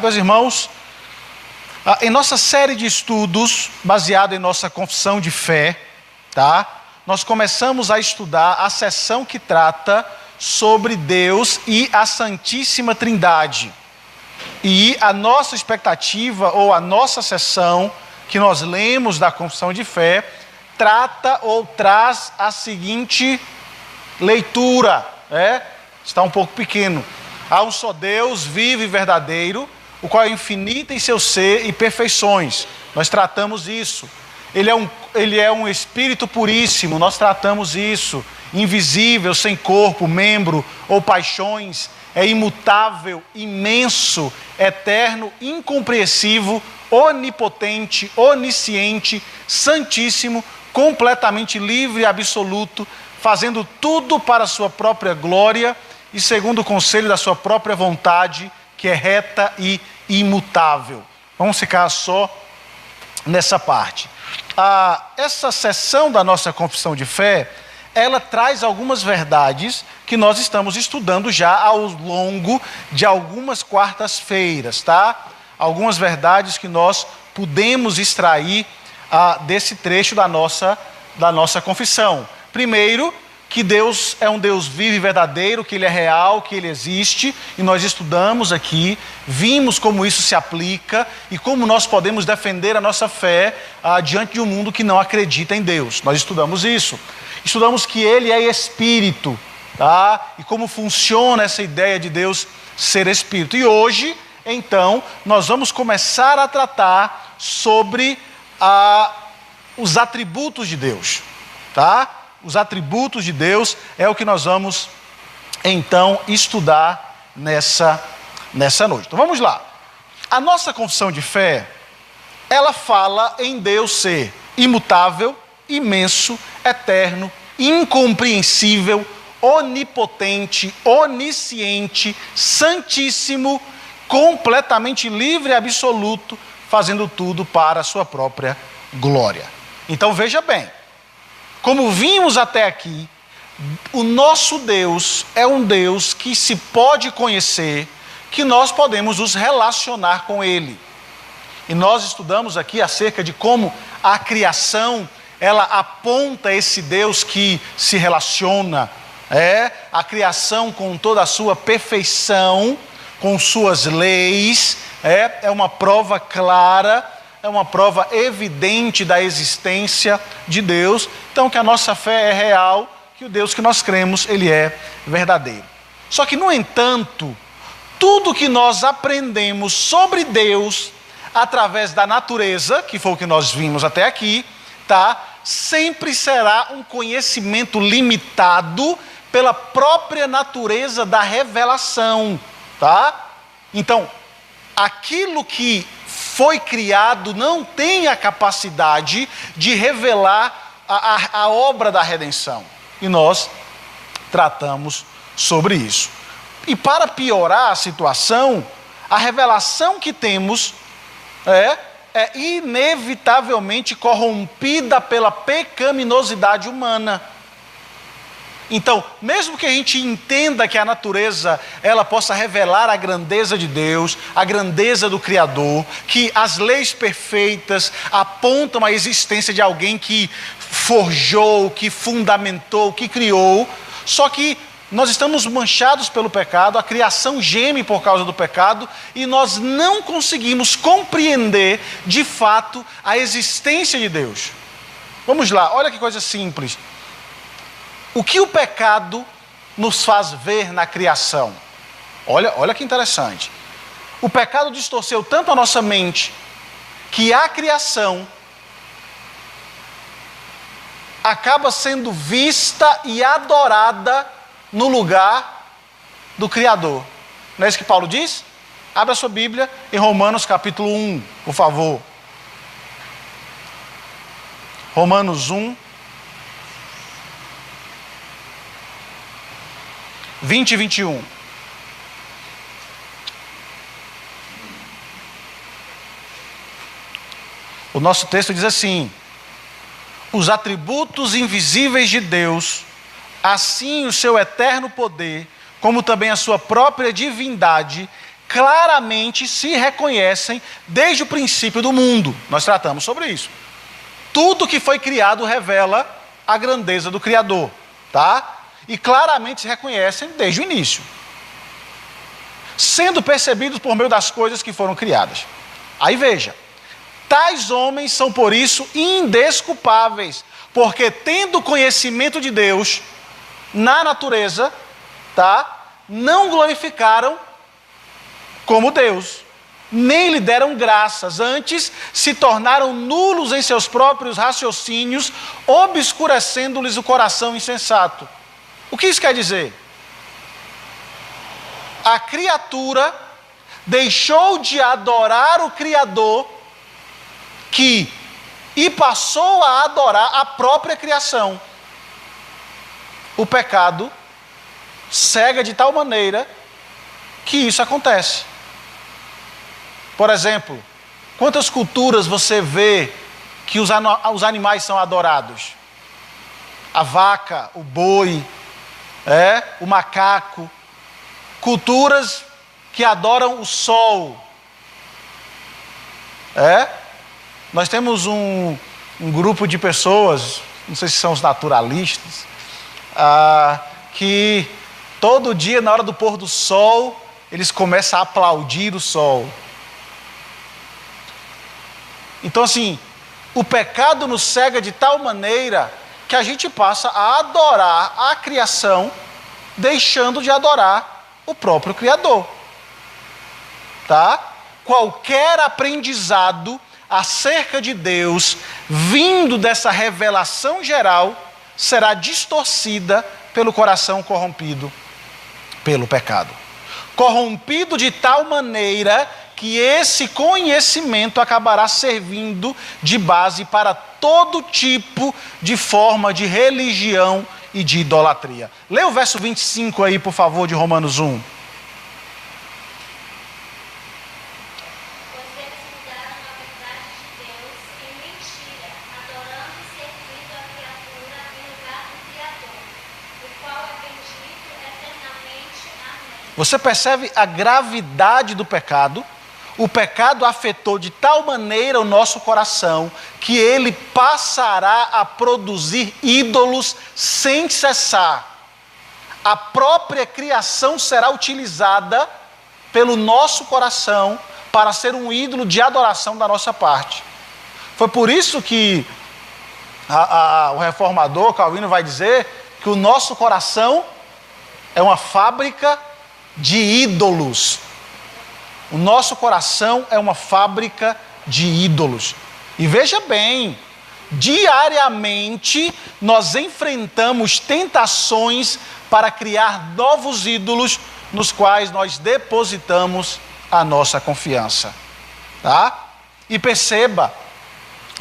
Meus irmãos, em nossa série de estudos, baseado em nossa confissão de fé, tá? Nós começamos a estudar a seção que trata sobre Deus e a Santíssima Trindade. E a nossa expectativa, ou a nossa seção que nós lemos da confissão de fé, trata ou traz a seguinte leitura, está um pouco pequeno. Há um só Deus vivo e verdadeiro, o qual é infinito em seu ser e perfeições. Nós tratamos isso. Ele é um Espírito puríssimo, nós tratamos isso. Invisível, sem corpo, membro ou paixões, é imutável, imenso, eterno, incompreensível, onipotente, onisciente, santíssimo, completamente livre e absoluto, fazendo tudo para a sua própria glória e segundo o conselho da sua própria vontade, que é reta e imutável. Vamos ficar só nessa parte. Essa seção da nossa confissão de fé, ela traz algumas verdades que nós estamos estudando já ao longo de algumas quartas-feiras, tá? Algumas verdades que nós podemos extrair desse trecho da nossa confissão. Primeiro, que Deus é um Deus vivo e verdadeiro, que Ele é real, que Ele existe, e nós estudamos aqui, vimos como isso se aplica e como nós podemos defender a nossa fé diante de um mundo que não acredita em Deus. Nós estudamos isso. Estudamos que Ele é Espírito, tá? E como funciona essa ideia de Deus ser Espírito. E hoje, então, nós vamos começar a tratar sobre os atributos de Deus, tá? Os atributos de Deus é o que nós vamos, então, estudar nessa noite. Então, vamos lá. A nossa confissão de fé, ela fala em Deus ser imutável, imenso, eterno, incompreensível, onipotente, onisciente, santíssimo, completamente livre e absoluto, fazendo tudo para a sua própria glória. Então, veja bem. Como vimos até aqui, o nosso Deus é um Deus que se pode conhecer, que nós podemos nos relacionar com Ele. E nós estudamos aqui acerca de como a criação, ela aponta esse Deus que se relaciona. A criação com toda a sua perfeição, com suas leis, é uma prova clara, é uma prova evidente da existência de Deus. Então, que a nossa fé é real, que o Deus que nós cremos, Ele é verdadeiro. Só que, no entanto, tudo que nós aprendemos sobre Deus, através da natureza, que foi o que nós vimos até aqui, tá? Sempre será um conhecimento limitado pela própria natureza da revelação, tá? Então, aquilo que foi criado não tem a capacidade de revelar a obra da redenção. E nós tratamos sobre isso. E para piorar a situação, a revelação que temos é inevitavelmente corrompida pela pecaminosidade humana. Então, mesmo que a gente entenda que a natureza, ela possa revelar a grandeza de Deus, a grandeza do Criador, que as leis perfeitas apontam a existência de alguém que forjou, que fundamentou, que criou, só que nós estamos manchados pelo pecado, a criação geme por causa do pecado, e nós não conseguimos compreender, de fato, a existência de Deus. Vamos lá, olha que coisa simples. O que o pecado nos faz ver na criação? Olha que interessante. O pecado distorceu tanto a nossa mente, que a criação acaba sendo vista e adorada no lugar do Criador. Não é isso que Paulo diz? Abra sua Bíblia em Romanos capítulo 1, por favor. Romanos 1. 20 e 21. O nosso texto diz assim: os atributos invisíveis de Deus, assim o seu eterno poder, como também a sua própria divindade, claramente se reconhecem desde o princípio do mundo. Nós tratamos sobre isso. Tudo que foi criado revela a grandeza do Criador, tá? E claramente se reconhecem desde o início, sendo percebidos por meio das coisas que foram criadas. Aí veja, tais homens são por isso indesculpáveis, porque tendo conhecimento de Deus na natureza, tá? Não glorificaram como Deus, nem lhe deram graças, antes se tornaram nulos em seus próprios raciocínios, obscurecendo-lhes o coração insensato. O que isso quer dizer? A criatura deixou de adorar o Criador e passou a adorar a própria criação. O pecado cega de tal maneira que isso acontece. Por exemplo, quantas culturas você vê que os animais são adorados? A vaca, o boi, o macaco. Culturas que adoram o sol. Nós temos um grupo de pessoas, não sei se são os naturalistas, que todo dia, na hora do pôr do sol, eles começam a aplaudir o sol. Então, assim, o pecado nos cega de tal maneira que a gente passa a adorar a criação, deixando de adorar o próprio Criador. Tá? Qualquer aprendizado acerca de Deus, vindo dessa revelação geral, será distorcida pelo coração corrompido pelo pecado. Corrompido de tal maneira que esse conhecimento acabará servindo de base para todo tipo de forma de religião e de idolatria. Lê o verso 25 aí, por favor, de Romanos 1. Você percebe a gravidade do pecado? O pecado afetou de tal maneira o nosso coração que ele passará a produzir ídolos sem cessar. A própria criação será utilizada pelo nosso coração para ser um ídolo de adoração da nossa parte. Foi por isso que o reformador Calvino vai dizer que o nosso coração é uma fábrica de ídolos. O nosso coração é uma fábrica de ídolos. E veja bem, diariamente nós enfrentamos tentações para criar novos ídolos nos quais nós depositamos a nossa confiança. Tá? E perceba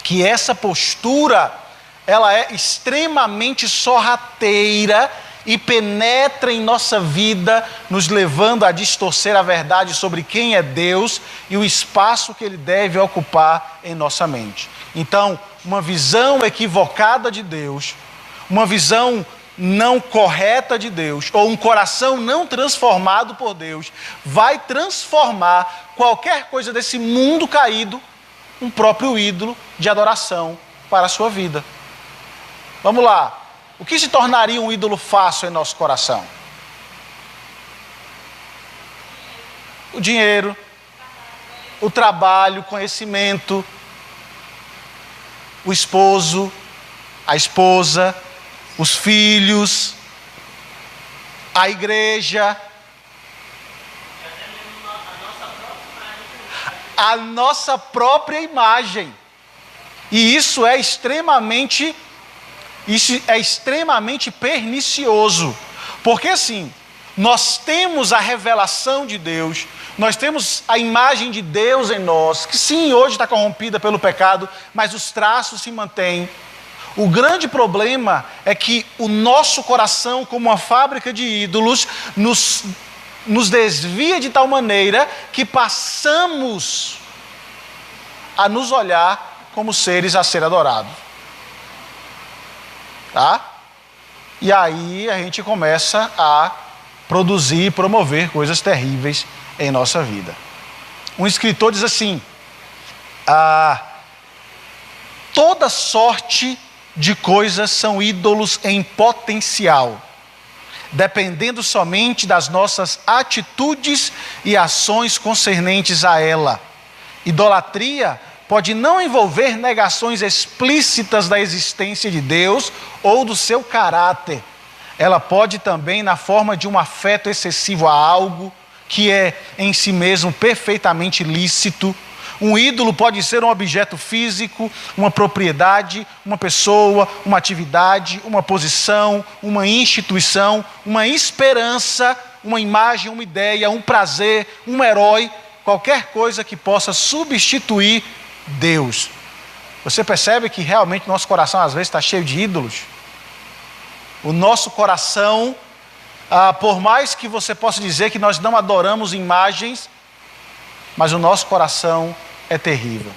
que essa postura, ela é extremamente sorrateira e penetra em nossa vida, nos levando a distorcer a verdade sobre quem é Deus e o espaço que Ele deve ocupar em nossa mente. Então, uma visão equivocada de Deus, uma visão não correta de Deus, ou um coração não transformado por Deus, vai transformar qualquer coisa desse mundo caído, um próprio ídolo de adoração para a sua vida. Vamos lá. O que se tornaria um ídolo fácil em nosso coração? O dinheiro, o trabalho, o conhecimento, o esposo, a esposa, os filhos, a igreja, a nossa própria imagem. E isso é extremamente pernicioso, porque assim, nós temos a revelação de Deus, nós temos a imagem de Deus em nós, que sim, hoje está corrompida pelo pecado, mas os traços se mantêm. O grande problema é que o nosso coração, como uma fábrica de ídolos, nos desvia de tal maneira que passamos a nos olhar como seres a ser adorados. Tá? E aí a gente começa a produzir e promover coisas terríveis em nossa vida. Um escritor diz assim: toda sorte de coisas são ídolos em potencial, dependendo somente das nossas atitudes e ações concernentes a ela. Idolatria pode não envolver negações explícitas da existência de Deus ou do seu caráter. Ela pode também, na forma de um afeto excessivo a algo que é em si mesmo perfeitamente lícito. Um ídolo pode ser um objeto físico, uma propriedade, uma pessoa, uma atividade, uma posição, uma instituição, uma esperança, uma imagem, uma ideia, um prazer, um herói, qualquer coisa que possa substituir Deus. Você percebe que realmente nosso coração às vezes está cheio de ídolos? O nosso coração, por mais que você possa dizer que nós não adoramos imagens, mas o nosso coração é terrível.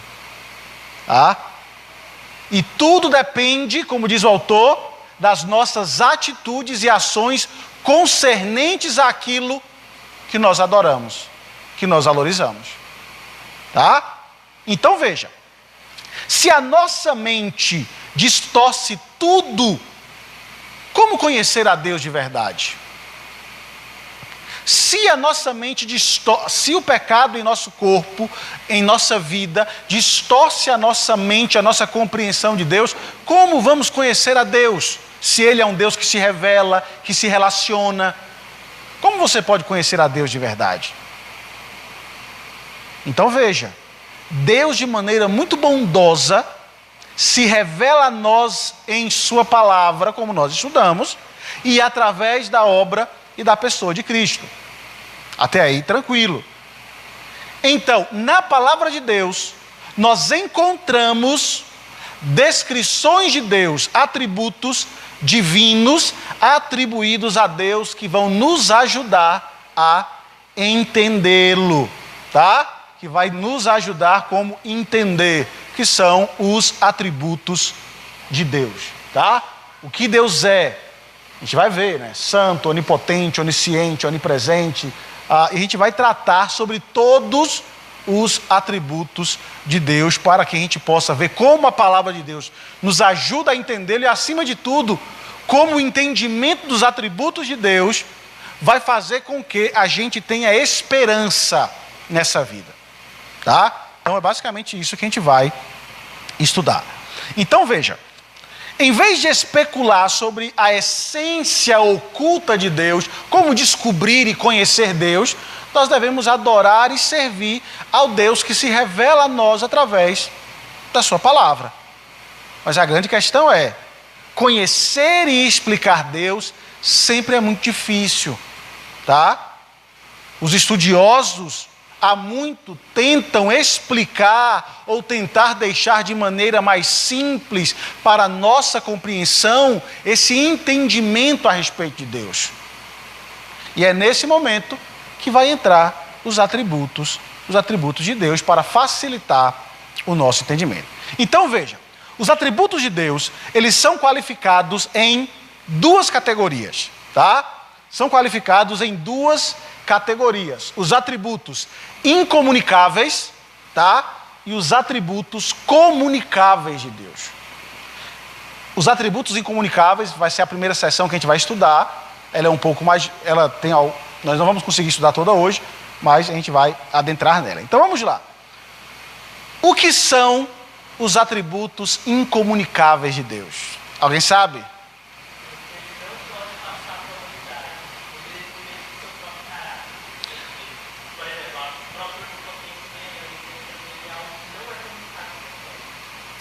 E tudo depende, como diz o autor, das nossas atitudes e ações concernentes àquilo que nós adoramos, que nós valorizamos. Então veja, se a nossa mente distorce tudo, como conhecer a Deus de verdade? Se a nossa mente se o pecado em nosso corpo, em nossa vida, distorce a nossa mente, a nossa compreensão de Deus, como vamos conhecer a Deus? Se Ele é um Deus que se revela, que se relaciona, como você pode conhecer a Deus de verdade? Então veja, Deus de maneira muito bondosa se revela a nós em sua palavra, como nós estudamos, e através da obra e da pessoa de Cristo. Até aí, tranquilo. Então, na palavra de Deus, nós encontramos descrições de Deus, atributos divinos atribuídos a Deus que vão nos ajudar a entendê-lo, que vai nos ajudar como entender que são os atributos de Deus, O que Deus é, a gente vai ver, santo, onipotente, onisciente, onipresente, e a gente vai tratar sobre todos os atributos de Deus, para que a gente possa ver como a palavra de Deus nos ajuda a entendê-lo, e acima de tudo, como o entendimento dos atributos de Deus vai fazer com que a gente tenha esperança nessa vida. Então é basicamente isso que a gente vai estudar. Então veja, em vez de especular sobre a essência oculta de Deus, como descobrir e conhecer Deus, nós devemos adorar e servir ao Deus que se revela a nós através da sua palavra. Mas a grande questão é, conhecer e explicar Deus sempre é muito difícil, Os estudiosos há muito tentam explicar ou tentar deixar de maneira mais simples para a nossa compreensão esse entendimento a respeito de Deus. E é nesse momento que vai entrar os atributos de Deus para facilitar o nosso entendimento. Então veja, os atributos de Deus, eles são qualificados em duas categorias, São qualificados em duas categorias: os atributos incomunicáveis, e os atributos comunicáveis de Deus. Os atributos incomunicáveis vai ser a primeira sessão que a gente vai estudar. Ela é um pouco mais, nós não vamos conseguir estudar toda hoje, mas a gente vai adentrar nela. Então vamos lá. O que são os atributos incomunicáveis de Deus? Alguém sabe?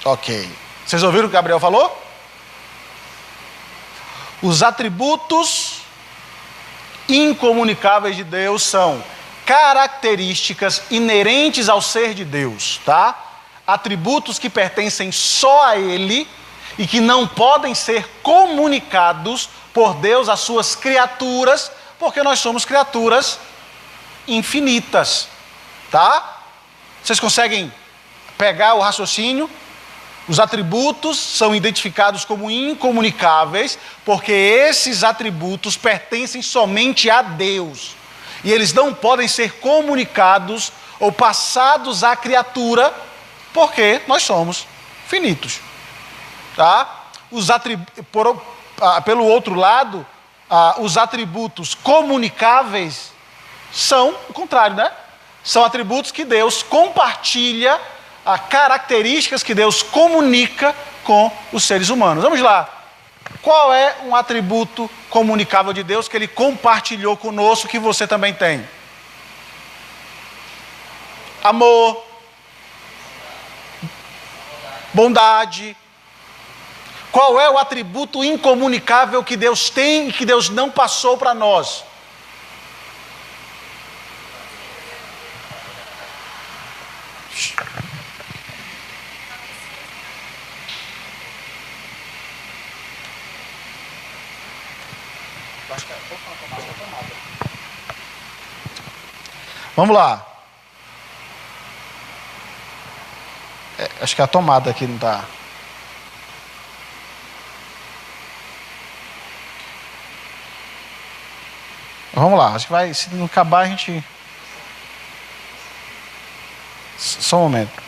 Ok. Vocês ouviram o que o Gabriel falou? Os atributos incomunicáveis de Deus são características inerentes ao ser de Deus, Atributos que pertencem só a Ele e que não podem ser comunicados por Deus às suas criaturas, porque nós somos criaturas infinitas, Vocês conseguem pegar o raciocínio? Os atributos são identificados como incomunicáveis, porque esses atributos pertencem somente a Deus. E eles não podem ser comunicados ou passados à criatura, porque nós somos finitos. Tá? Pelo outro lado, os atributos comunicáveis são o contrário, né? São atributos que Deus compartilha, características que Deus comunica com os seres humanos. Vamos lá. Qual é um atributo comunicável de Deus que Ele compartilhou conosco, que você também tem? Amor, bondade. Qual é o atributo incomunicável que Deus tem e que Deus não passou para nós? Vamos lá. Acho que a tomada aqui não está. Vamos lá, acho que vai, se não acabar a gente... Só um momento.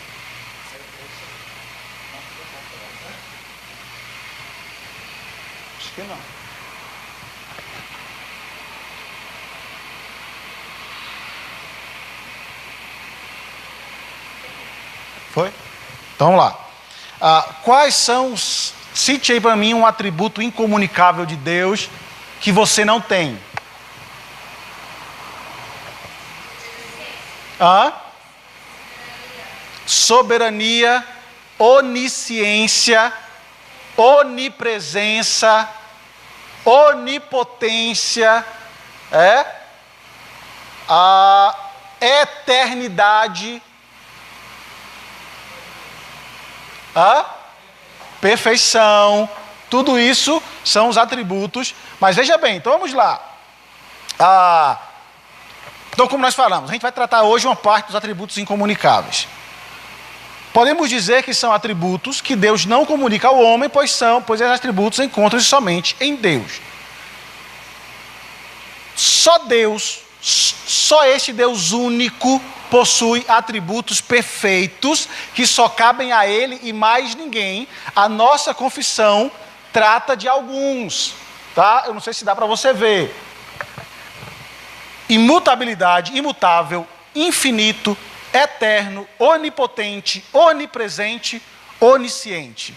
Acho que não. Foi? Então vamos lá. Quais são os... Cite aí para mim um atributo incomunicável de Deus que você não tem. Soberania, onisciência, onipresença, onipotência, a eternidade, a perfeição. Tudo isso são os atributos. Mas veja bem, então vamos lá. Então, como nós falamos, a gente vai tratar hoje uma parte dos atributos incomunicáveis. Podemos dizer que são atributos que Deus não comunica ao homem, pois esses atributos encontram-se somente em Deus. Só Deus, só este Deus único possui atributos perfeitos que só cabem a Ele e mais ninguém. A nossa confissão trata de alguns, tá? Eu não sei se dá para você ver. Imutabilidade, imutável, infinito, eterno, onipotente, onipresente, onisciente.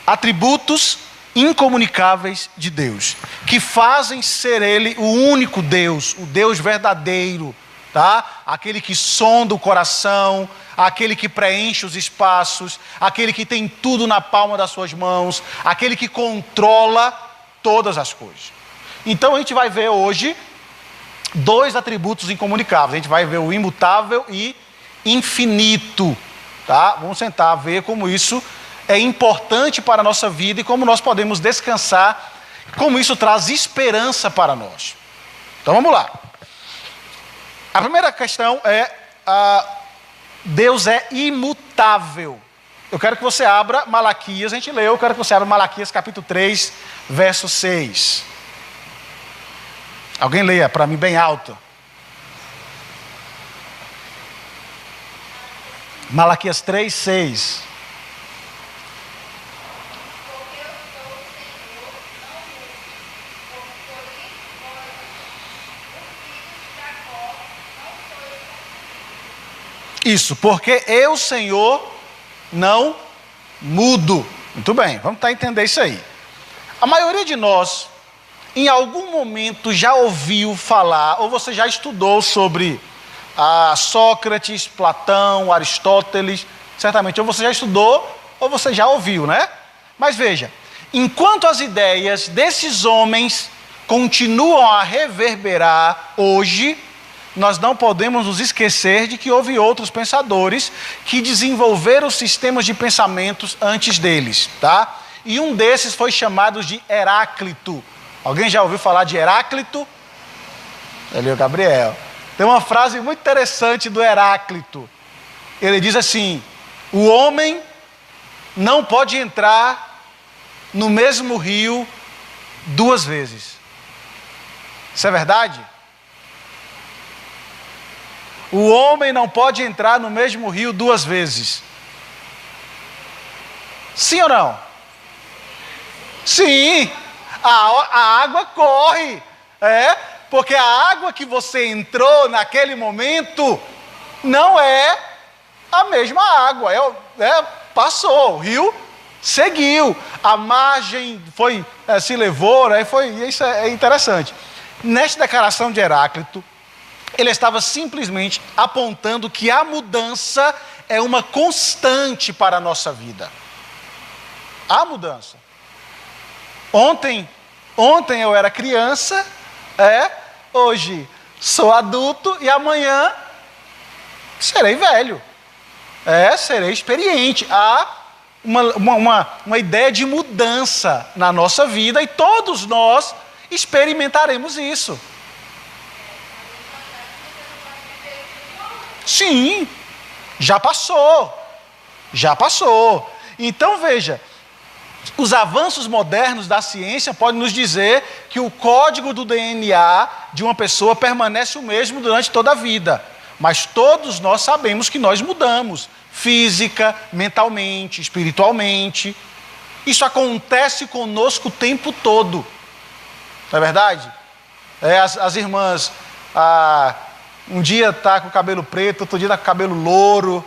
Atributos incomunicáveis de Deus, que fazem ser Ele o único Deus, o Deus verdadeiro, tá? Aquele que sonda o coração, aquele que preenche os espaços, aquele que tem tudo na palma das suas mãos, aquele que controla todas as coisas. Então a gente vai ver hoje dois atributos incomunicáveis. A gente vai ver o imutável e infinito, tá? Vamos tentar ver como isso é importante para a nossa vida e como nós podemos descansar, como isso traz esperança para nós. Então vamos lá. A primeira questão é, Deus é imutável. Eu quero que você abra Malaquias, a gente leu, eu quero que você abra Malaquias capítulo 3, verso 6. Alguém leia para mim bem alto. Malaquias 3, 6. Isso, porque eu, Senhor, não mudo. Muito bem, vamos tentar entender isso aí. A maioria de nós, em algum momento, já ouviu falar, ou você já estudou sobre Sócrates, Platão, Aristóteles, certamente, ou você já estudou, ou você já ouviu, né? Mas veja, enquanto as ideias desses homens continuam a reverberar hoje, nós não podemos nos esquecer de que houve outros pensadores que desenvolveram sistemas de pensamentos antes deles, tá? E um desses foi chamado de Heráclito. Alguém já ouviu falar de Heráclito? Ali é o Gabriel. Tem uma frase muito interessante do Heráclito. Ele diz assim: o homem não pode entrar no mesmo rio duas vezes. Isso é verdade? O homem não pode entrar no mesmo rio duas vezes. Sim ou não? Sim. A água corre. Porque a água que você entrou naquele momento não é a mesma água. Passou, o rio seguiu. A margem se levou, né? Isso é interessante. Nesta declaração de Heráclito, ele estava simplesmente apontando que a mudança é uma constante para a nossa vida. A mudança. Ontem eu era criança, hoje sou adulto e amanhã serei velho. Serei experiente. Há uma ideia de mudança na nossa vida e todos nós experimentaremos isso. Sim, já passou. Então veja, os avanços modernos da ciência podem nos dizer que o código do DNA de uma pessoa permanece o mesmo durante toda a vida. Mas todos nós sabemos que nós mudamos, física, mentalmente, espiritualmente. Isso acontece conosco o tempo todo. Não é verdade? As irmãs, um dia está com o cabelo preto, outro dia está com o cabelo louro.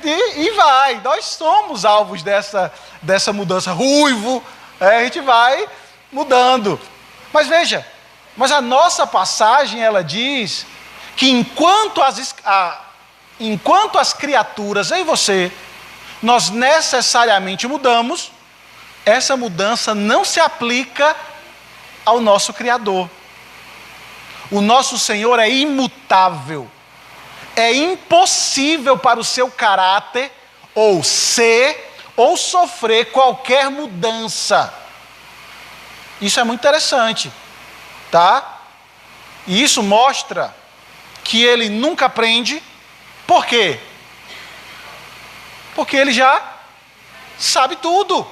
E vai, nós somos alvos dessa mudança. Ruivo, a gente vai mudando. Mas veja, a nossa passagem, ela diz que enquanto as criaturas, eu e você, nós necessariamente mudamos, essa mudança não se aplica ao nosso Criador. O nosso Senhor é imutável. É impossível para o seu caráter ou ser ou sofrer qualquer mudança. Isso é muito interessante, tá? E isso mostra que ele nunca aprende. Por quê? Porque ele já sabe tudo.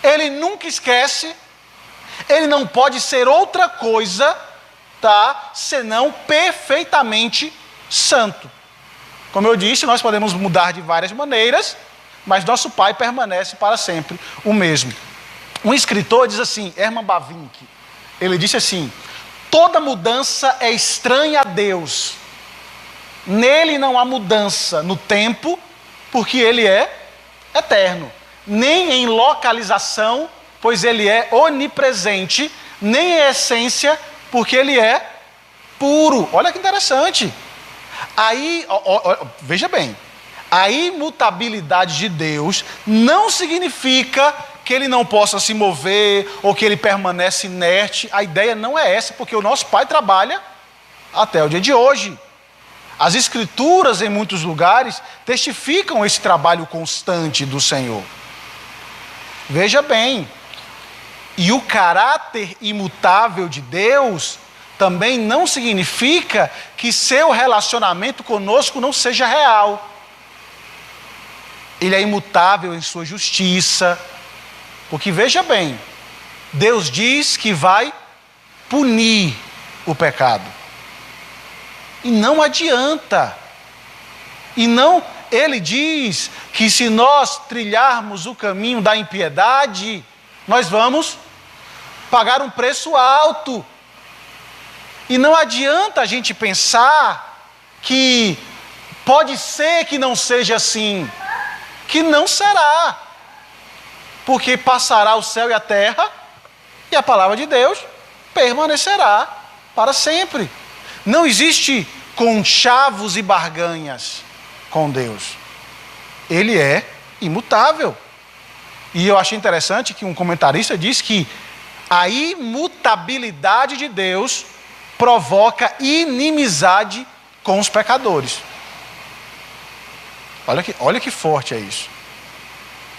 Ele nunca esquece. Ele não pode ser outra coisa, tá? Senão perfeitamente santo. Como eu disse, nós podemos mudar de várias maneiras, mas nosso Pai permanece para sempre o mesmo. Um escritor diz assim, Herman Bavinck, ele disse assim: toda mudança é estranha a Deus. Nele não há mudança no tempo, porque ele é eterno. Nem em localização, pois ele é onipresente, nem em essência, porque ele é puro. Olha que interessante. Aí, veja bem, a imutabilidade de Deus não significa que ele não possa se mover ou que ele permanece inerte. A ideia não é essa, porque o nosso Pai trabalha até o dia de hoje. As Escrituras, em muitos lugares, testificam esse trabalho constante do Senhor. Veja bem, e o caráter imutável de Deus também não significa que seu relacionamento conosco não seja real. Ele é imutável em sua justiça. Porque veja bem, Deus diz que vai punir o pecado. E não adianta. Ele diz que se nós trilharmos o caminho da impiedade, nós vamos pagar um preço alto. E não adianta a gente pensar que pode ser que não seja assim, que não será, porque passará o céu e a terra, e a palavra de Deus permanecerá para sempre. Não existe conchavos e barganhas com Deus. Ele é imutável. E eu achei interessante que um comentarista diz que a imutabilidade de Deus provoca inimizade com os pecadores. Olha que forte é isso.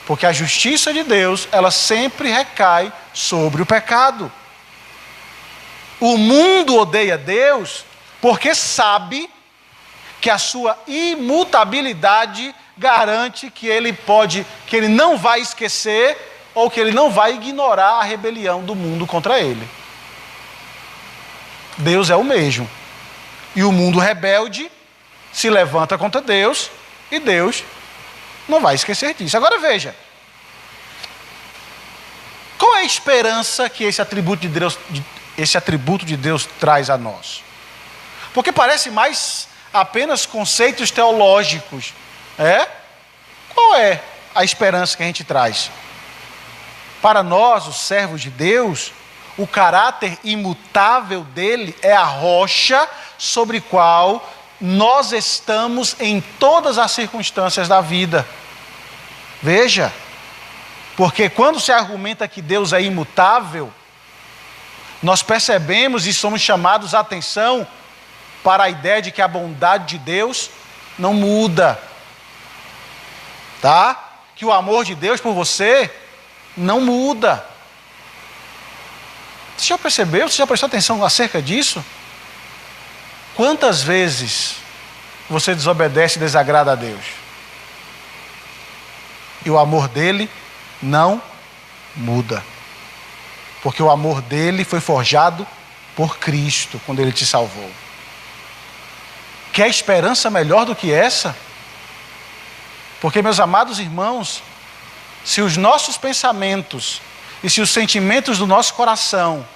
Porque a justiça de Deus, ela sempre recai sobre o pecado. O mundo odeia Deus porque sabe que a sua imutabilidade garante que ele não vai esquecer ou que ele não vai ignorar a rebelião do mundo contra ele. Deus é o mesmo. E o mundo rebelde se levanta contra Deus e Deus não vai esquecer disso. Agora veja, qual é a esperança que esse atributo de Deus traz a nós? Porque parece mais apenas conceitos teológicos. Qual é a esperança que a gente traz? Para nós, os servos de Deus, o caráter imutável dele é a rocha sobre qual nós estamos em todas as circunstâncias da vida. Veja, porque quando se argumenta que Deus é imutável, nós percebemos e somos chamados a atenção para a ideia de que a bondade de Deus não muda, tá? Que o amor de Deus por você não muda. Você já percebeu? Você já prestou atenção acerca disso? Quantas vezes você desobedece e desagrada a Deus? E o amor dele não muda. Porque o amor dele foi forjado por Cristo quando ele te salvou. Quer esperança melhor do que essa? Porque, meus amados irmãos, se os nossos pensamentos e se os sentimentos do nosso coração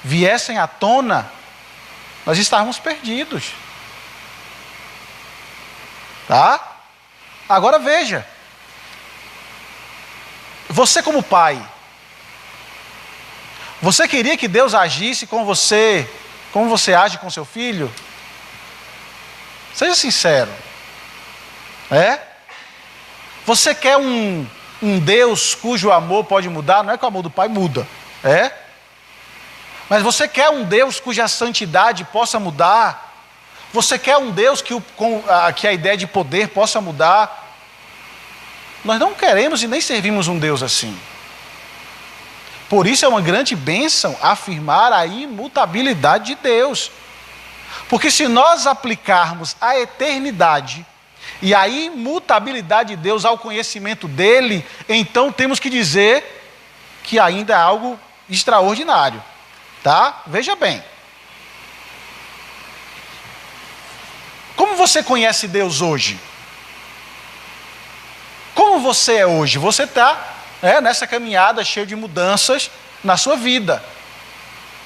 viessem à tona, nós estávamos perdidos. Tá? Agora veja. Você como pai, você queria que Deus agisse com você como você age com seu filho? Seja sincero. Você quer um Deus cujo amor pode mudar? Não é que o amor do pai muda. Mas você quer um Deus cuja santidade possa mudar? Você quer um Deus que a ideia de poder possa mudar? Nós não queremos e nem servimos um Deus assim. Por isso é uma grande bênção afirmar a imutabilidade de Deus. Porque se nós aplicarmos a eternidade e a imutabilidade de Deus ao conhecimento dele, então temos que dizer que ainda é algo extraordinário. Tá? Veja bem. Como você conhece Deus hoje? Como você é hoje? Você está nessa caminhada cheia de mudanças na sua vida.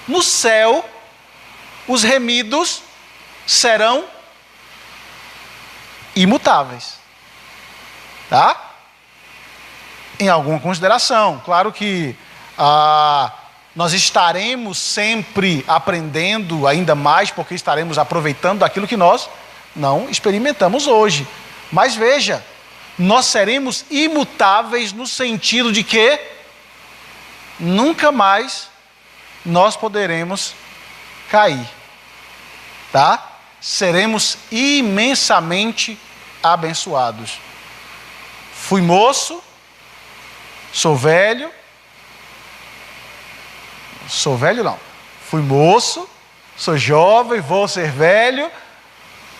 No céu, os remidos serão imutáveis. Tá? Em alguma consideração. Claro que nós estaremos sempre aprendendo ainda mais, porque estaremos aproveitando daquilo que nós não experimentamos hoje. Mas veja, nós seremos imutáveis no sentido de que nunca mais nós poderemos cair. Tá? Seremos imensamente abençoados. Fui moço, sou velho. Sou velho não. Fui moço, sou jovem, vou ser velho,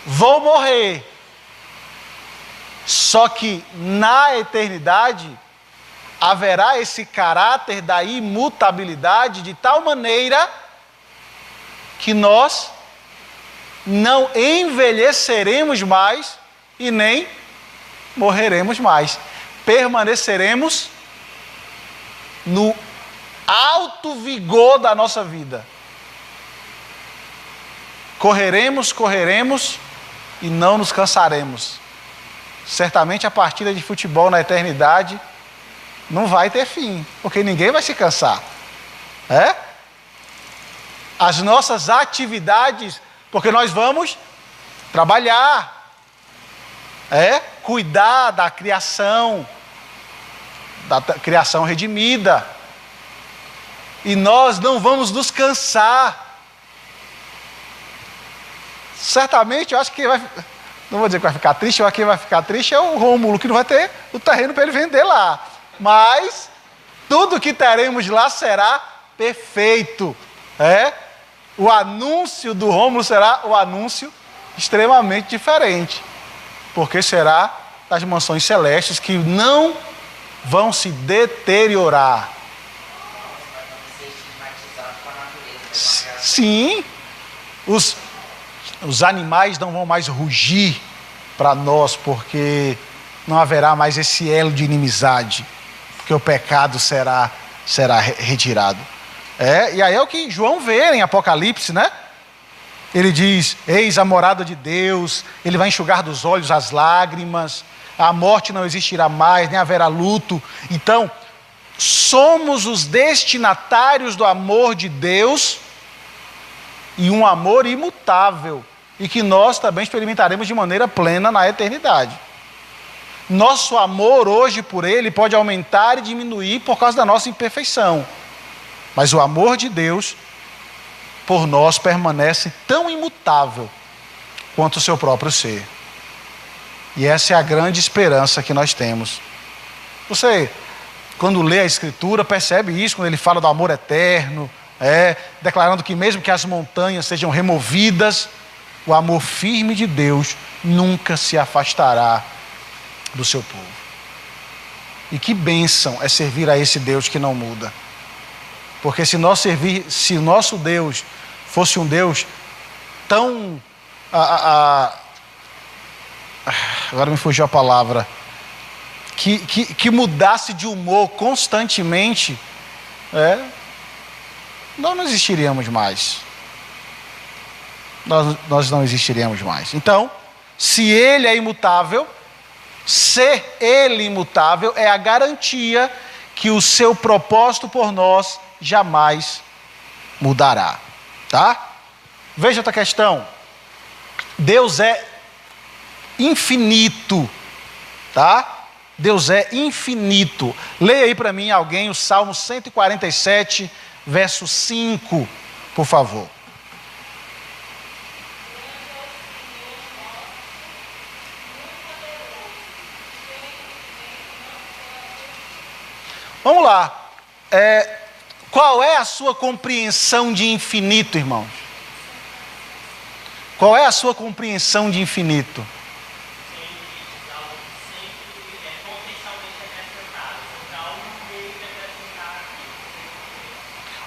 vou morrer. Só que na eternidade haverá esse caráter da imutabilidade de tal maneira que nós não envelheceremos mais e nem morreremos mais. Permaneceremos no alto vigor da nossa vida. Correremos e não nos cansaremos. Certamente a partida de futebol na eternidade não vai ter fim, porque ninguém vai se cansar. As nossas atividades, porque nós vamos trabalhar, cuidar da criação redimida. E nós não vamos nos cansar. Certamente, eu acho que não vou dizer que vai ficar triste, quem vai ficar triste é o Rômulo, que não vai ter o terreno para ele vender lá. Mas tudo que teremos lá será perfeito. O anúncio do Rômulo será um anúncio extremamente diferente. Porque será das mansões celestes que não vão se deteriorar. Sim, os animais não vão mais rugir para nós, porque não haverá mais esse elo de inimizade, porque o pecado será retirado. E aí é o que João vê em Apocalipse, né? Ele diz: eis a morada de Deus, ele vai enxugar dos olhos as lágrimas, a morte não existirá mais, nem haverá luto. Então, somos os destinatários do amor de Deus, e um amor imutável, e que nós também experimentaremos de maneira plena na eternidade. Nosso amor hoje por Ele pode aumentar e diminuir por causa da nossa imperfeição, mas o amor de Deus por nós permanece tão imutável quanto o seu próprio ser. E essa é a grande esperança que nós temos. Você, quando lê a Escritura, percebe isso, quando ele fala do amor eterno, declarando que mesmo que as montanhas sejam removidas, o amor firme de Deus nunca se afastará do seu povo. E que bênção é servir a esse Deus que não muda. Porque se o nosso Deus fosse um Deus tão... agora me fugiu a palavra. Que mudasse de humor constantemente, nós não existiríamos mais. Nós não existiríamos mais. Então, se Ele é imutável, ser Ele imutável é a garantia que o seu propósito por nós jamais mudará. Tá? Veja outra questão. Deus é infinito. Tá? Deus é infinito. Leia aí para mim alguém o Salmo 147, verso 5, por favor. Vamos lá. Qual é a sua compreensão de infinito, irmãos? Qual é a sua compreensão de infinito?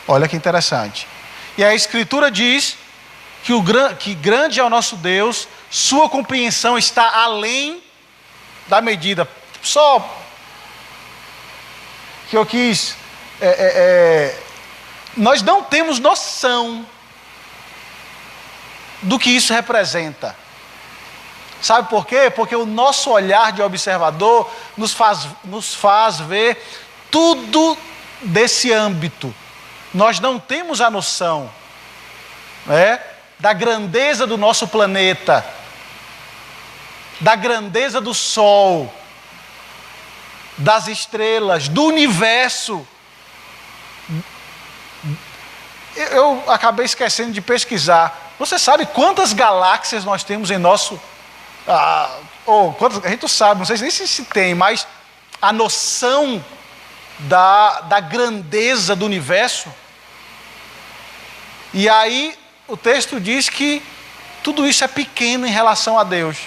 Olha que interessante. E a Escritura diz que grande é o nosso Deus, sua compreensão está além da medida. Só que eu quis... nós não temos noção do que isso representa. Sabe por quê? Porque o nosso olhar de observador nos faz ver tudo desse âmbito. Nós não temos a noção da grandeza do nosso planeta, da grandeza do Sol, das estrelas, do universo. Eu acabei esquecendo de pesquisar. Você sabe quantas galáxias nós temos em nosso... a gente sabe, não sei nem se tem, mas a noção da grandeza do universo. E aí o texto diz que tudo isso é pequeno em relação a Deus.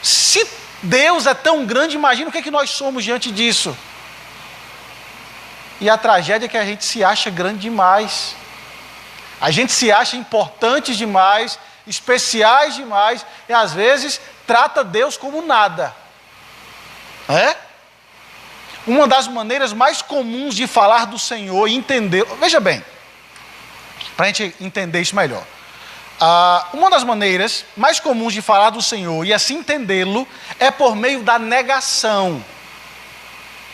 Se Deus é tão grande, imagina o que nós somos diante disso. E a tragédia é que a gente se acha grande demais. A gente se acha importante demais, especiais demais, e às vezes trata Deus como nada. Uma das maneiras mais comuns de falar do Senhor e entender... Veja bem, para a gente entender isso melhor. Uma das maneiras mais comuns de falar do Senhor e assim entendê-lo é por meio da negação.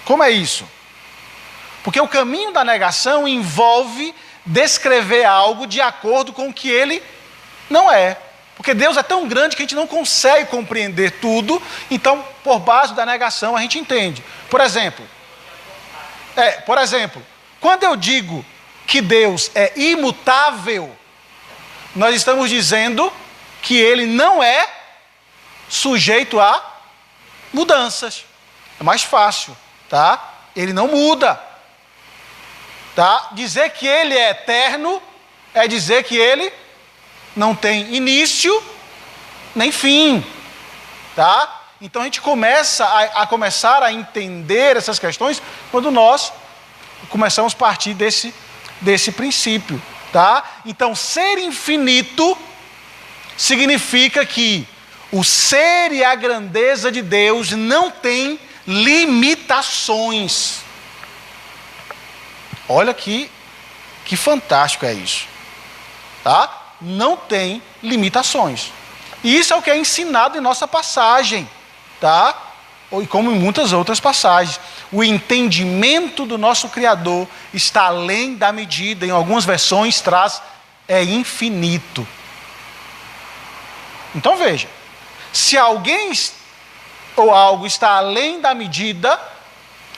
Como é isso? Porque o caminho da negação envolve descrever algo de acordo com o que ele não é. Porque Deus é tão grande que a gente não consegue compreender tudo, então, por base da negação, a gente entende. Por exemplo, quando eu digo que Deus é imutável, nós estamos dizendo que Ele não é sujeito a mudanças. É mais fácil, tá? Ele não muda. Tá? Dizer que Ele é eterno é dizer que Ele não tem início nem fim, tá? Então a gente começa a entender essas questões quando nós começamos a partir desse princípio, tá? Então ser infinito significa que o ser e a grandeza de Deus não tem limitações. Olha que fantástico é isso. Tá? Não tem limitações. E isso é o que é ensinado em nossa passagem. Tá? E como em muitas outras passagens. O entendimento do nosso Criador está além da medida. Em algumas versões traz, é infinito. Então veja. Se alguém ou algo está além da medida,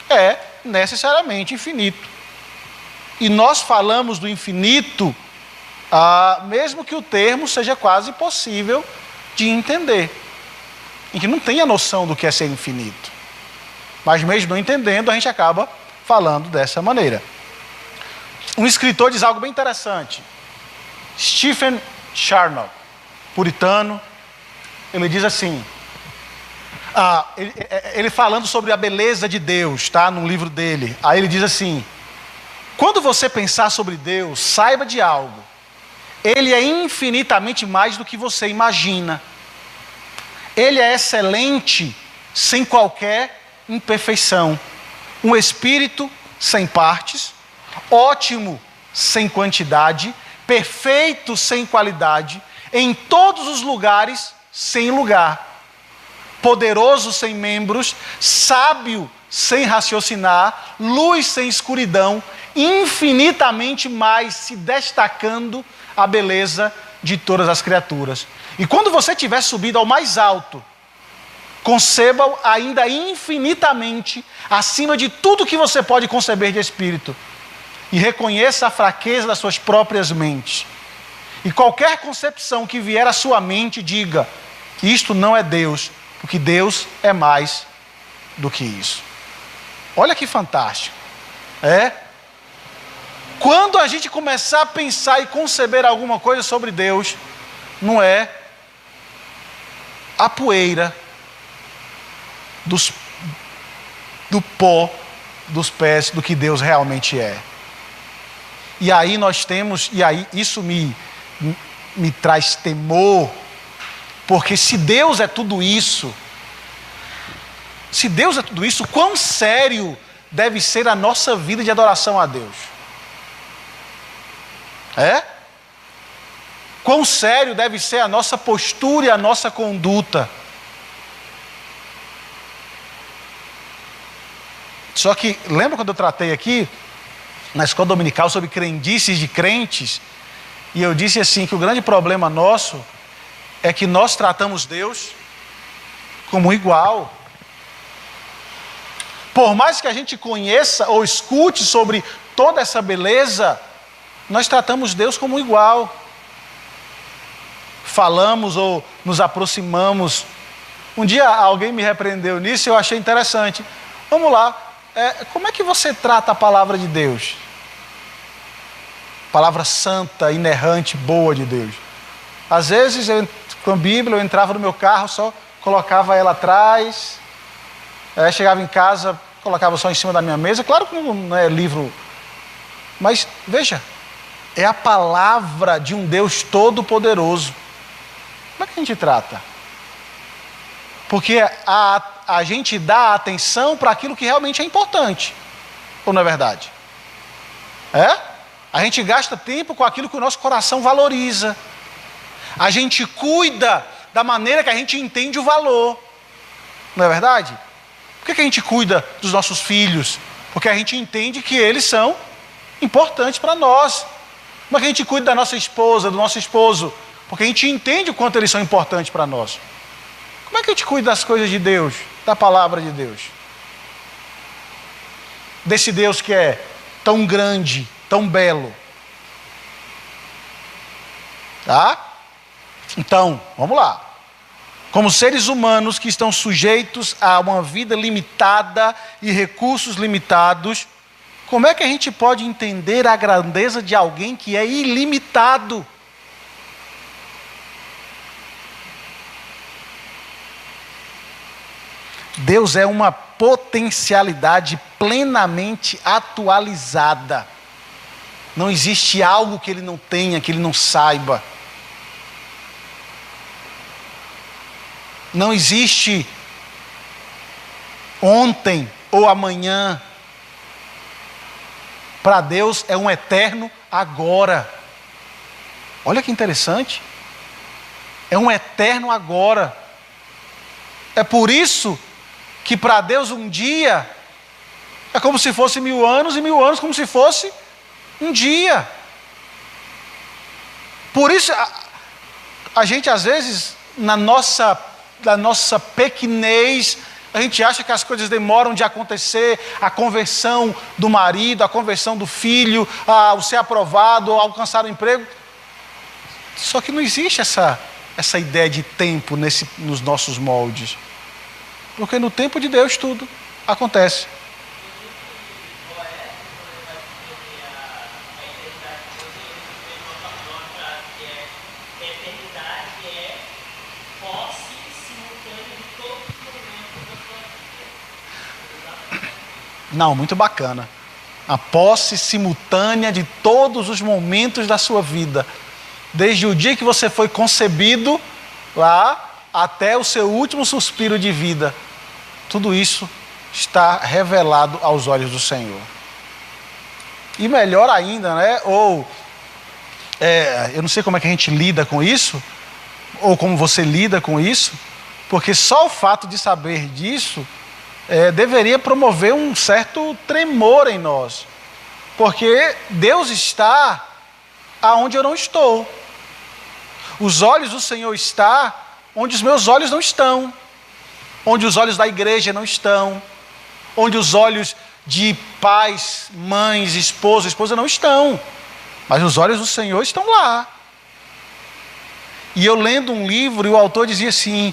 é necessariamente infinito. E nós falamos do infinito, mesmo que o termo seja quase impossível de entender. E que não tem a noção do que é ser infinito. Mas mesmo não entendendo, a gente acaba falando dessa maneira. Um escritor diz algo bem interessante. Stephen Charnock, puritano, ele diz assim, ele falando sobre a beleza de Deus, tá? Num livro dele. Aí ele diz assim, quando você pensar sobre Deus, saiba de algo. Ele é infinitamente mais do que você imagina. Ele é excelente sem qualquer imperfeição. Um espírito sem partes, ótimo sem quantidade, perfeito sem qualidade, em todos os lugares sem lugar, poderoso sem membros, sábio sem raciocinar, luz sem escuridão, infinitamente mais se destacando a beleza de todas as criaturas. E quando você tiver subido ao mais alto, conceba-o ainda infinitamente acima de tudo que você pode conceber de espírito. E reconheça a fraqueza das suas próprias mentes. E qualquer concepção que vier à sua mente, diga que isto não é Deus, porque Deus é mais do que isso. Olha que fantástico. Quando a gente começar a pensar e conceber alguma coisa sobre Deus, não é a poeira do pó dos pés do que Deus realmente é. E aí nós temos, e aí isso me traz temor, porque se Deus é tudo isso, quão sério deve ser a nossa vida de adoração a Deus? Quão sério deve ser a nossa postura e a nossa conduta? Só que, lembra quando eu tratei aqui, na escola dominical, sobre crendices de crentes, e eu disse assim, que o grande problema nosso é que nós tratamos Deus como igual. Por mais que a gente conheça ou escute sobre toda essa beleza, nós tratamos Deus como igual. Falamos ou nos aproximamos. Um dia alguém me repreendeu nisso e eu achei interessante. Vamos lá, como é que você trata a palavra de Deus? Palavra santa, inerrante, boa de Deus. Às vezes, com a Bíblia, eu entrava no meu carro, só colocava ela atrás, chegava em casa, colocava só em cima da minha mesa. Claro que não é livro, mas veja, é a palavra de um Deus todo-poderoso. Como é que a gente trata? Porque a gente dá atenção para aquilo que realmente é importante. Ou não é verdade? A gente gasta tempo com aquilo que o nosso coração valoriza. A gente cuida da maneira que a gente entende o valor. Não é verdade? Por que a gente cuida dos nossos filhos? Porque a gente entende que eles são importantes para nós. Como é que a gente cuida da nossa esposa, do nosso esposo? Porque a gente entende o quanto eles são importantes para nós. Como é que a gente cuida das coisas de Deus, da palavra de Deus? Desse Deus que é tão grande, tão belo. Tá? Então, vamos lá. Como seres humanos que estão sujeitos a uma vida limitada e recursos limitados, como é que a gente pode entender a grandeza de alguém que é ilimitado? Deus é uma potencialidade plenamente atualizada. Não existe algo que Ele não tenha, que Ele não saiba. Não existe ontem ou amanhã. Para Deus é um eterno agora. Olha que interessante. É um eterno agora. É por isso que para Deus um dia é como se fosse 1000 anos, e 1000 anos como se fosse um dia. Por isso a gente às vezes, na nossa pequenez, a gente acha que as coisas demoram de acontecer, a conversão do marido, a conversão do filho, o ser aprovado, alcançar o emprego. Só que não existe essa ideia de tempo nos nossos moldes. Porque no tempo de Deus tudo acontece. Não, muito bacana. A posse simultânea de todos os momentos da sua vida. Desde o dia que você foi concebido lá até o seu último suspiro de vida. Tudo isso está revelado aos olhos do Senhor. E melhor ainda, né? Eu não sei como é que a gente lida com isso, ou como você lida com isso, porque só o fato de saber disso deveria promover um certo tremor em nós. Porque Deus está aonde eu não estou. Os olhos do Senhor estão onde os meus olhos não estão. Onde os olhos da igreja não estão. Onde os olhos de pais, mães, esposa não estão. Mas os olhos do Senhor estão lá. E eu lendo um livro, e o autor dizia assim: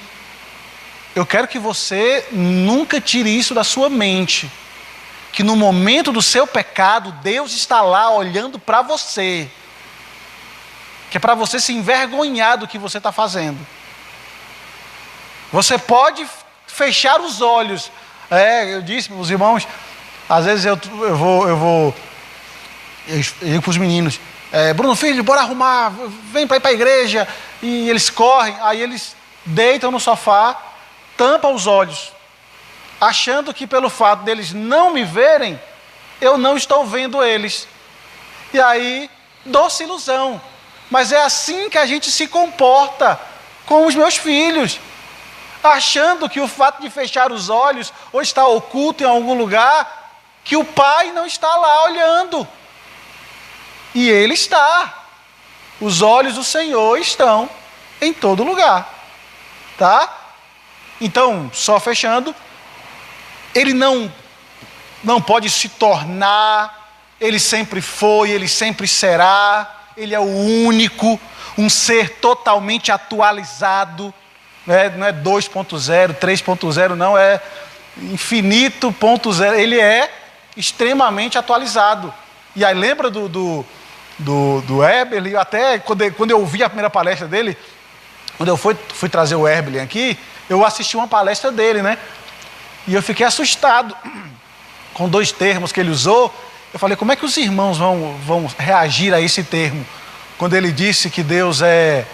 eu quero que você nunca tire isso da sua mente. Que no momento do seu pecado, Deus está lá olhando para você. Que é para você se envergonhar do que você está fazendo. Você pode fechar os olhos. Eu disse para os irmãos, às vezes eu digo para os meninos, Bruno Filho, bora arrumar, vem para ir para a igreja. E eles correm, aí eles deitam no sofá, tampam os olhos, achando que pelo fato deles não me verem, eu não estou vendo eles. E aí, doce ilusão. Mas é assim que a gente se comporta com os meus filhos. Achando que o fato de fechar os olhos, ou estar oculto em algum lugar, que o pai não está lá olhando. E ele está. Os olhos do Senhor estão em todo lugar. Tá? Então, só fechando, ele não pode se tornar, ele sempre foi, ele sempre será, ele é o único, um ser totalmente atualizado, não é 2.0, 3.0, não, é infinito, ponto zero, ele é extremamente atualizado. E aí lembra do Herbert, até quando eu ouvi a primeira palestra dele, quando eu fui trazer o Herbert aqui, eu assisti uma palestra dele, né? E eu fiquei assustado com 2 termos que ele usou. Eu falei, como é que os irmãos vão reagir a esse termo? Quando ele disse que Deus é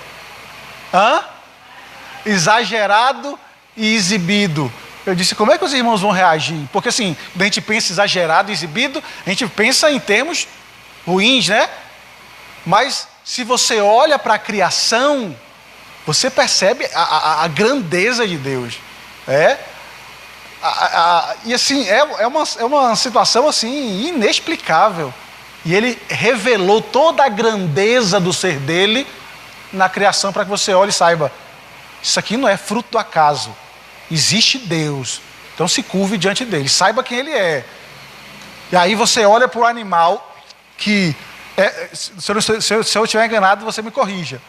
exagerado e exibido. Eu disse, como é que os irmãos vão reagir? Porque assim, quando a gente pensa exagerado e exibido, a gente pensa em termos ruins, né? Mas se você olha para a criação, você percebe a grandeza de Deus. E assim, é uma situação assim, inexplicável. E ele revelou toda a grandeza do ser dele na criação, para que você olhe e saiba, isso aqui não é fruto do acaso. Existe Deus. Então se curve diante dele, saiba quem ele é. E aí você olha para o animal que, se eu estiver enganado, você me corrija,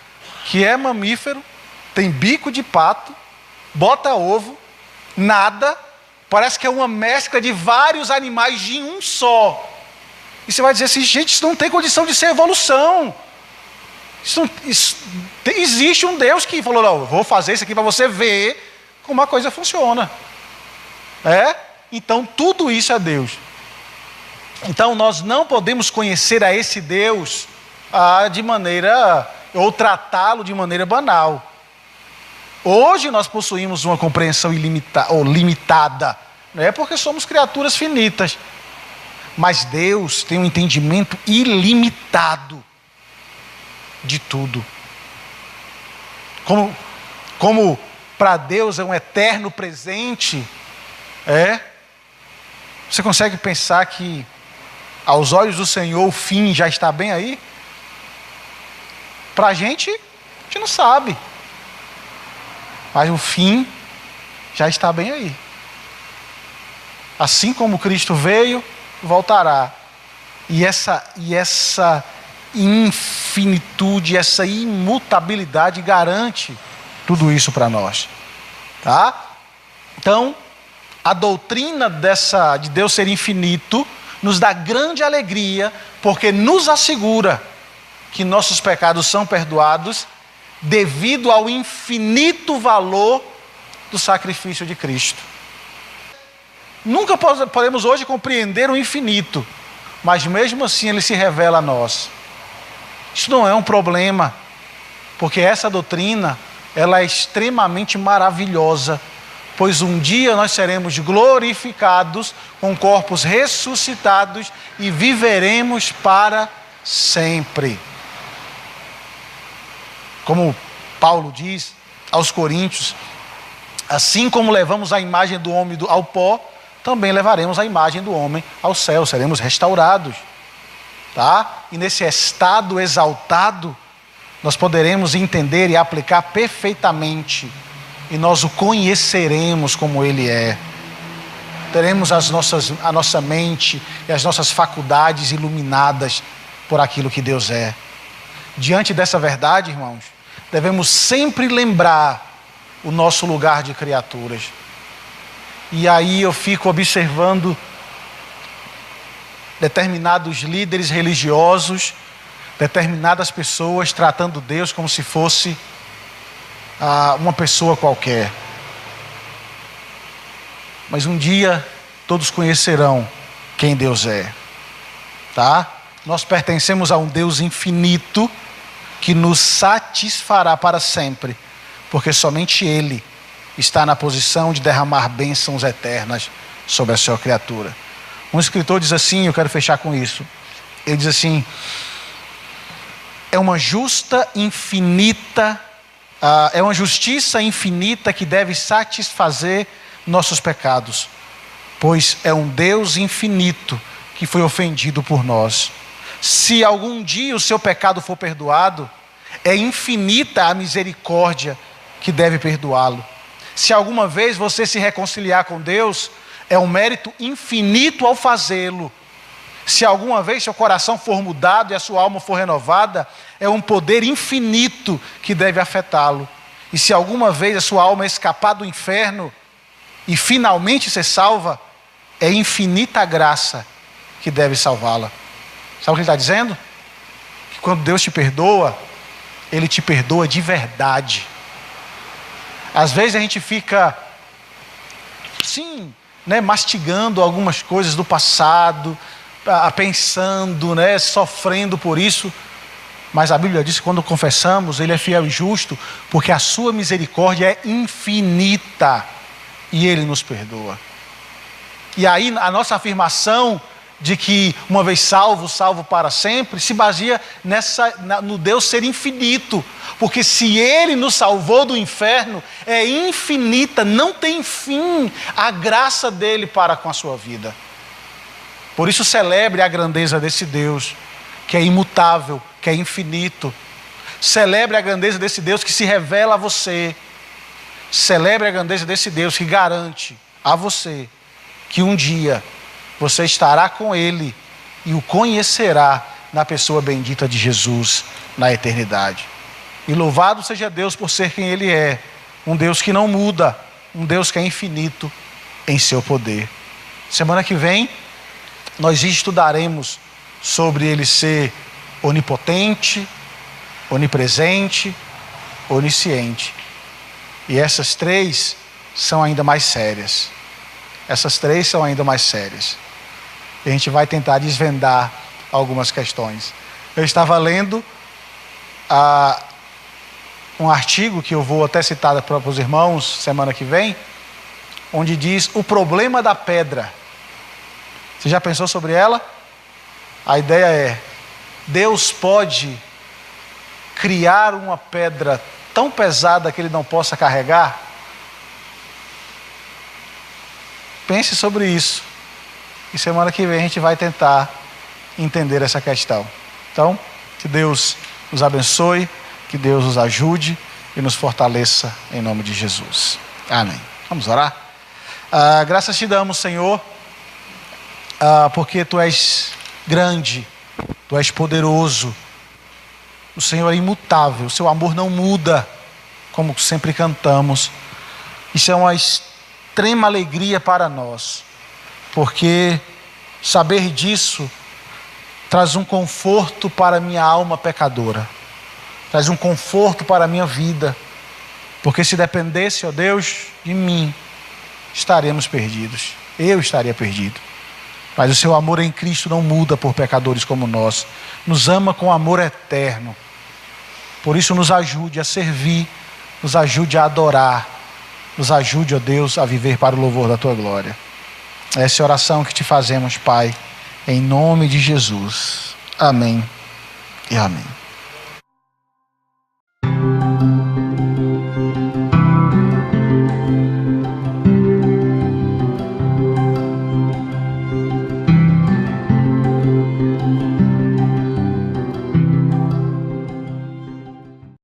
que é mamífero, tem bico de pato, bota ovo, nada, parece que é uma mescla de vários animais de um só. E você vai dizer assim, gente, isso não tem condição de ser evolução. Existe um Deus que falou, não, eu vou fazer isso aqui para você ver como a coisa funciona. Então tudo isso é Deus. Então nós não podemos conhecer a esse Deus de maneira, ou tratá-lo de maneira banal. Hoje nós possuímos uma compreensão limitada, não é porque somos criaturas finitas, mas Deus tem um entendimento ilimitado de tudo. Como para Deus é um eterno presente, você consegue pensar que aos olhos do Senhor o fim já está bem aí? Para a gente não sabe. Mas o fim já está bem aí. Assim como Cristo veio, voltará. E essa infinitude, essa imutabilidade garante tudo isso para nós. Tá? Então, a doutrina de Deus ser infinito nos dá grande alegria, porque nos assegura que nossos pecados são perdoados devido ao infinito valor do sacrifício de Cristo. Nunca podemos hoje compreender o infinito, mas mesmo assim ele se revela a nós. Isso não é um problema, porque essa doutrina, ela é extremamente maravilhosa, pois um dia nós seremos glorificados com corpos ressuscitados e viveremos para sempre. Como Paulo diz aos Coríntios, assim como levamos a imagem do homem ao pó, também levaremos a imagem do homem ao céu, seremos restaurados. Tá? E nesse estado exaltado, nós poderemos entender e aplicar perfeitamente, e nós o conheceremos como Ele é. Teremos a nossa mente e as nossas faculdades iluminadas por aquilo que Deus é. Diante dessa verdade, irmãos, devemos sempre lembrar o nosso lugar de criaturas. E aí eu fico observando determinados líderes religiosos, determinadas pessoas tratando Deus como se fosse uma pessoa qualquer. Mas um dia todos conhecerão quem Deus é. Tá? Nós pertencemos a um Deus infinito que nos satisfará para sempre, porque somente Ele está na posição de derramar bênçãos eternas sobre a sua criatura. Um escritor diz assim, eu quero fechar com isso. Ele diz assim: é uma justiça infinita que deve satisfazer nossos pecados, pois é um Deus infinito que foi ofendido por nós. Se algum dia o seu pecado for perdoado, é infinita a misericórdia que deve perdoá-lo. Se alguma vez você se reconciliar com Deus, é um mérito infinito ao fazê-lo. Se alguma vez seu coração for mudado e a sua alma for renovada, é um poder infinito que deve afetá-lo. E se alguma vez a sua alma escapar do inferno e finalmente ser salva, é infinita a graça que deve salvá-la. Sabe o que ele está dizendo? Que quando Deus te perdoa, Ele te perdoa de verdade. Às vezes a gente fica, sim, mastigando algumas coisas do passado, pensando, sofrendo por isso. Mas a Bíblia diz que quando confessamos, Ele é fiel e justo, porque a sua misericórdia é infinita e Ele nos perdoa. E aí a nossa afirmação de que uma vez salvo, salvo para sempre, se baseia no Deus ser infinito. Porque se Ele nos salvou do inferno, é infinita, não tem fim a graça dEle para com a sua vida. Por isso celebre a grandeza desse Deus, que é imutável, que é infinito. Celebre a grandeza desse Deus que se revela a você. Celebre a grandeza desse Deus que garante a você que um dia você estará com Ele e o conhecerá na pessoa bendita de Jesus na eternidade. E louvado seja Deus por ser quem Ele é, um Deus que não muda, um Deus que é infinito em seu poder. Semana que vem nós estudaremos sobre Ele ser onipotente, onipresente, onisciente. E essas três são ainda mais sérias. Essas três são ainda mais sérias. E a gente vai tentar desvendar algumas questões. Eu estava lendo um artigo que eu vou até citar para os irmãos semana que vem, onde diz o problema da pedra. Você já pensou sobre ela? A ideia é, Deus pode criar uma pedra tão pesada que ele não possa carregar? Pense sobre isso. E semana que vem a gente vai tentar entender essa questão. Então, que Deus nos abençoe, que Deus nos ajude e nos fortaleça em nome de Jesus. Amém. Vamos orar? Graças te damos, Senhor, porque Tu és grande, Tu és poderoso, o Senhor é imutável, o Seu amor não muda, como sempre cantamos. Isso é uma extrema alegria para nós, porque saber disso traz um conforto para a minha alma pecadora, traz um conforto para a minha vida, porque se dependesse, ó Deus, de mim, estaremos perdidos, eu estaria perdido. Mas o Seu amor em Cristo não muda por pecadores como nós, nos ama com amor eterno. Por isso nos ajude a servir, nos ajude a adorar, nos ajude, ó Deus, a viver para o louvor da Tua glória. Essa é a oração que te fazemos, Pai, em nome de Jesus. Amém e amém.